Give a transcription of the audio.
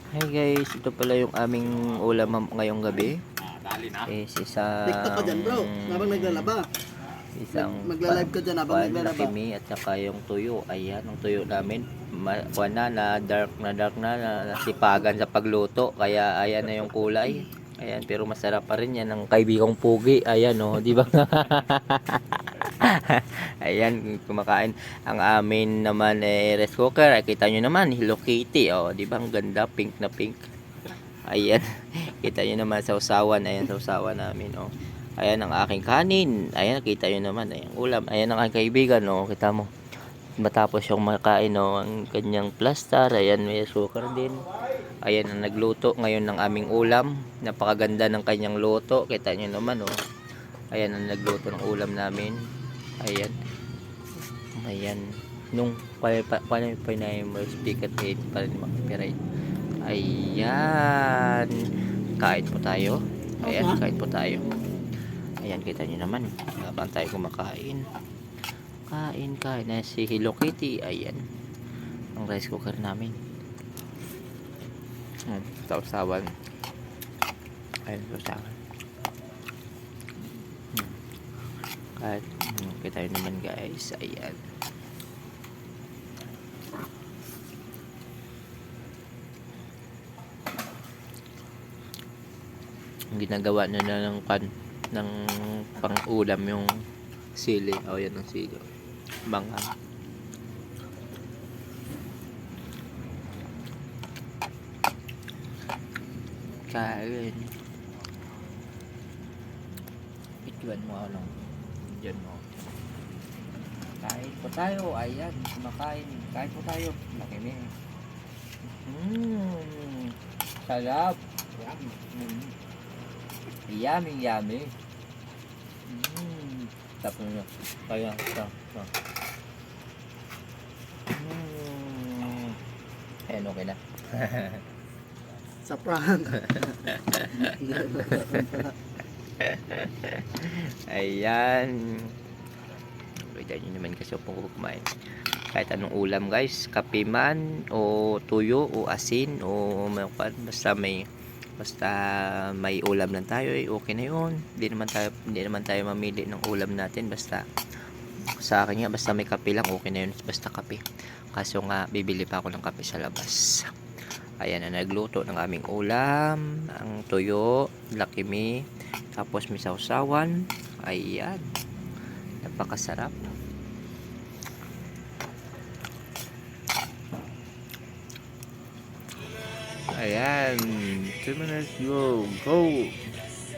Hi guys, ito pala yung aming ulam ngayong gabi. Dali na. Is TikTok ka dyan bro, habang naglalaba. Magla-live ka dyan habang naglalaba. lakimi at saka yung tuyo. Ayan, yung tuyo namin. Kuwan na dark na nasipagan sa pagluto. Kaya ayan na yung kulay. Ayan, pero masarap pa rin yan ng kaibigang pugi. Ayan oh, di ba? Ayan, kumakain. Ang amin naman rice cooker. Ay, kita nyo naman, Hello Kitty. Oh, di ba? Ang ganda, pink na pink. Ayan, kita nyo naman sa usawan. Ayan, sa usawan namin. Oh. Ayan ang aking kanin. Ayan, kita nyo naman. Ayan, ulam. Ayan ang aking kaibigan. Oh. Kita mo. Matapos yung makain, oh, ang kanyang plaster. Ayan, may sugar din. Ayan ang nagluto ngayon ng aming ulam. Napakaganda ng kanyang luto. Kita nyo naman, oh. Ayan ang nagluto ng ulam namin. Ayan. Ayan. Nung mo speaker head para di makapiright. Ayan. Kain po tayo. Ayan, kain po tayo. Ayan, kita nyo naman. Habang tayo kumakain. Kain na si Hello Kitty. Ayan. Ang rice cooker namin. Sausawan. Ayan, sausawan. At kita nyo naman guys. Ayan. Ginagawa na ng ng pang-ulam yung sili. O yan ang sili. Bangang. Kain. Ituan mo ano. Diyan mo. Kain po tayo. Ayan. Kumakain. Kain po tayo. Nakimi. Sarap. Yummy, yummy. Tapos na. Kaya, ito. Ayan, okay na. Sa prank. Ayan. Kita nyo naman kasi kung kumain. Kahit anong ulam guys. Kape man, o tuyo, o asin, o basta may ulam lang tayo, okay na yun. Hindi naman tayo mamili ng ulam natin. Basta sa akin nga, basta may kape lang, okay na yun. Basta kape. Kaso nga, bibili pa ako ng kape sa labas. Ayan na nagluto ng aming ulam. Ang tuyo, lakimi, tapos may sausawan. Ayan. Napakasarap. Ayan. 2 minutes go. Go.